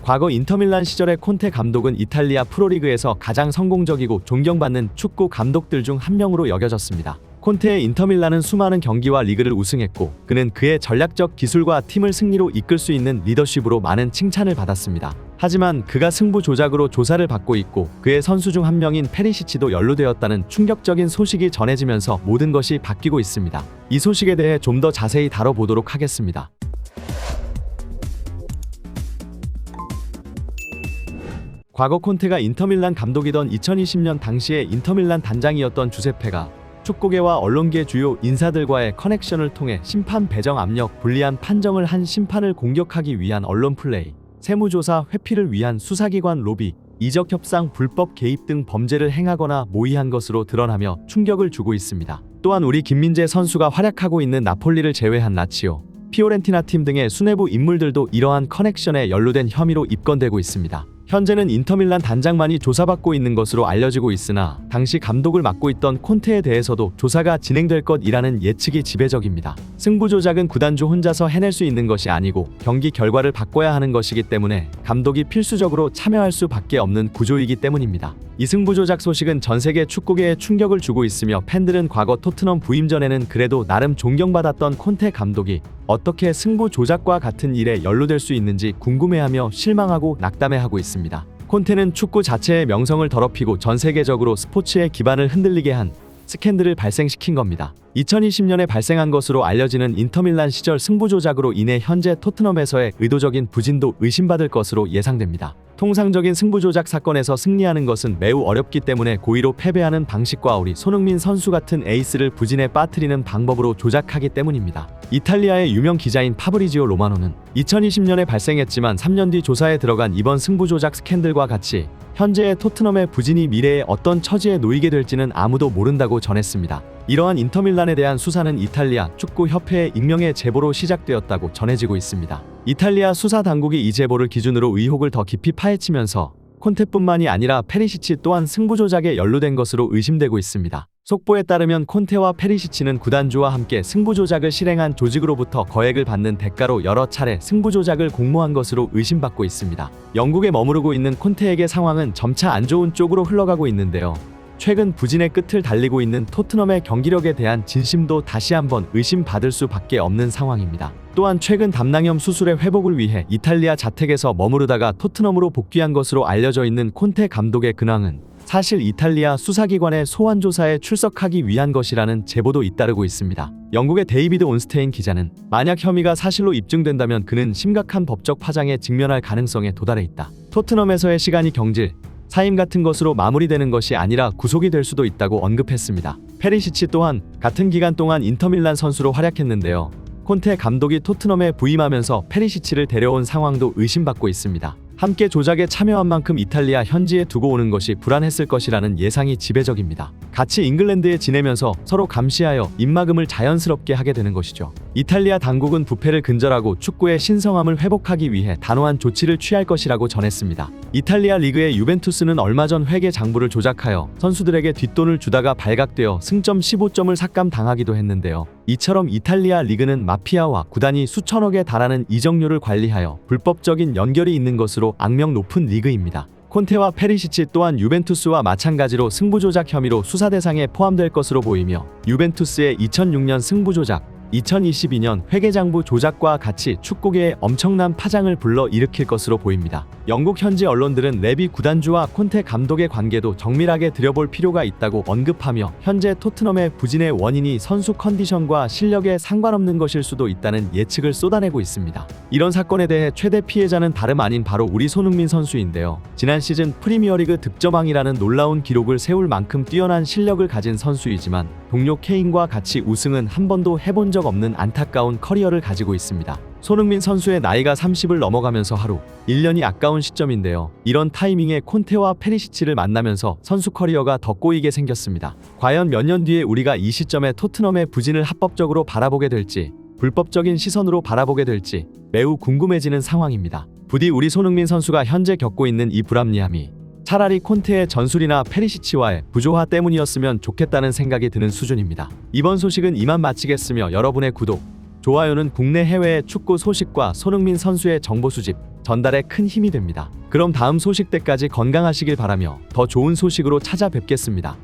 과거 인터밀란 시절의 콘테 감독은 이탈리아 프로리그에서 가장 성공적이고 존경받는 축구 감독들 중 한 명으로 여겨졌습니다. 콘테의 인터밀란은 수많은 경기와 리그를 우승했고 그는 그의 전략적 기술과 팀을 승리로 이끌 수 있는 리더십으로 많은 칭찬을 받았습니다. 하지만 그가 승부 조작으로 조사를 받고 있고 그의 선수 중 한 명인 페리시치도 연루되었다는 충격적인 소식이 전해지면서 모든 것이 바뀌고 있습니다. 이 소식에 대해 좀 더 자세히 다뤄보도록 하겠습니다. 과거 콘테가 인터밀란 감독이던 2020년 당시에 인터밀란 단장이었던 주세페가 축구계와 언론계 주요 인사들과의 커넥션을 통해 심판 배정 압력, 불리한 판정을 한 심판을 공격하기 위한 언론 플레이, 세무조사 회피를 위한 수사기관 로비, 이적 협상, 불법 개입 등 범죄를 행하거나 모의한 것으로 드러나며 충격을 주고 있습니다. 또한 우리 김민재 선수가 활약하고 있는 나폴리를 제외한 라치오, 피오렌티나 팀 등의 수뇌부 인물들도 이러한 커넥션에 연루된 혐의로 입건되고 있습니다. 현재는 인터밀란 단장만이 조사받고 있는 것으로 알려지고 있으나 당시 감독을 맡고 있던 콘테에 대해서도 조사가 진행될 것이라는 예측이 지배적입니다. 승부 조작은 구단주 혼자서 해낼 수 있는 것이 아니고 경기 결과를 바꿔야 하는 것이기 때문에 감독이 필수적으로 참여할 수밖에 없는 구조이기 때문입니다. 이 승부 조작 소식은 전 세계 축구계에 충격을 주고 있으며 팬들은 과거 토트넘 부임 전에는 그래도 나름 존경받았던 콘테 감독이 어떻게 승부 조작과 같은 일에 연루될 수 있는지 궁금해하며 실망하고 낙담해하고 있습니다. 콘테는 축구 자체의 명성을 더럽히고 전 세계적으로 스포츠의 기반을 흔들리게 한 스캔들을 발생시킨 겁니다. 2020년에 발생한 것으로 알려지는 인터밀란 시절 승부 조작으로 인해 현재 토트넘에서의 의도적인 부진도 의심받을 것으로 예상됩니다. 통상적인 승부 조작 사건에서 승리하는 것은 매우 어렵기 때문에 고의로 패배하는 방식과 우리 손흥민 선수 같은 에이스를 부진에 빠뜨리는 방법으로 조작하기 때문입니다. 이탈리아의 유명 기자인 파브리지오 로마노는 2020년에 발생했지만 3년 뒤 조사에 들어간 이번 승부 조작 스캔들과 같이 현재의 토트넘의 부진이 미래에 어떤 처지에 놓이게 될지는 아무도 모른다고 전했습니다. 이러한 인터밀란에 대한 수사는 이탈리아 축구협회의 익명의 제보로 시작되었다고 전해지고 있습니다. 이탈리아 수사당국이 이 제보를 기준으로 의혹을 더 깊이 파헤치면서 콘테뿐만이 아니라 페리시치 또한 승부 조작에 연루된 것으로 의심되고 있습니다. 속보에 따르면 콘테와 페리시치는 구단주와 함께 승부 조작을 실행한 조직으로부터 거액을 받는 대가로 여러 차례 승부 조작을 공모한 것으로 의심받고 있습니다. 영국에 머무르고 있는 콘테에게 상황은 점차 안 좋은 쪽으로 흘러가고 있는데요. 최근 부진의 끝을 달리고 있는 토트넘의 경기력에 대한 진심도 다시 한번 의심받을 수밖에 없는 상황입니다. 또한 최근 담낭염 수술의 회복을 위해 이탈리아 자택에서 머무르다가 토트넘으로 복귀한 것으로 알려져 있는 콘테 감독의 근황은 사실 이탈리아 수사기관의 소환 조사에 출석하기 위한 것이라는 제보도 잇따르고 있습니다. 영국의 데이비드 온스테인 기자는 만약 혐의가 사실로 입증된다면 그는 심각한 법적 파장에 직면할 가능성에 도달해 있다. 토트넘에서의 시간이 경질, 사임 같은 것으로 마무리되는 것이 아니라 구속이 될 수도 있다고 언급했습니다. 페리시치 또한 같은 기간 동안 인터밀란 선수로 활약했는데요. 콘테 감독이 토트넘에 부임하면서 페리시치를 데려온 상황도 의심받고 있습니다. 함께 조작에 참여한 만큼 이탈리아 현지에 두고 오는 것이 불안했을 것이라는 예상이 지배적입니다. 같이 잉글랜드에 지내면서 서로 감시하여 입막음을 자연스럽게 하게 되는 것이죠. 이탈리아 당국은 부패를 근절하고 축구의 신성함을 회복하기 위해 단호한 조치를 취할 것이라고 전했습니다. 이탈리아 리그의 유벤투스는 얼마 전 회계 장부를 조작하여 선수들에게 뒷돈을 주다가 발각되어 승점 15점을 삭감당하기도 했는데요. 이처럼 이탈리아 리그는 마피아와 구단이 수천억에 달하는 이적료를 관리하여 불법적인 연결이 있는 것으로 악명 높은 리그입니다. 콘테와 페리시치 또한 유벤투스와 마찬가지로 승부조작 혐의로 수사 대상에 포함될 것으로 보이며 유벤투스의 2006년 승부조작, 2022년 회계장부 조작과 같이 축구계에 엄청난 파장을 불러일으킬 것으로 보입니다. 영국 현지 언론들은 레비 구단주와 콘테 감독의 관계도 정밀하게 들여볼 필요가 있다고 언급하며 현재 토트넘의 부진의 원인이 선수 컨디션과 실력에 상관없는 것일 수도 있다는 예측을 쏟아내고 있습니다. 이런 사건에 대해 최대 피해자는 다름 아닌 바로 우리 손흥민 선수인데요. 지난 시즌 프리미어리그 득점왕이라는 놀라운 기록을 세울 만큼 뛰어난 실력을 가진 선수이지만 동료 케인과 같이 우승은 한 번도 해본 적 없는 안타까운 커리어를 가지고 있습니다. 손흥민 선수의 나이가 30을 넘어가면서 하루 1년이 아까운 시점인데요. 이런 타이밍에 콘테와 페리시치를 만나면서 선수 커리어가 더 꼬이게 생겼습니다. 과연 몇 년 뒤에 우리가 이 시점에 토트넘의 부진을 합법적으로 바라보게 될지 불법적인 시선으로 바라보게 될지 매우 궁금해지는 상황입니다. 부디 우리 손흥민 선수가 현재 겪고 있는 이 불합리함이 차라리 콘테의 전술이나 페리시치와의 부조화 때문이었으면 좋겠다는 생각이 드는 수준입니다. 이번 소식은 이만 마치겠으며 여러분의 구독, 좋아요는 국내 해외의 축구 소식과 손흥민 선수의 정보 수집, 전달에 큰 힘이 됩니다. 그럼 다음 소식 때까지 건강하시길 바라며 더 좋은 소식으로 찾아뵙겠습니다.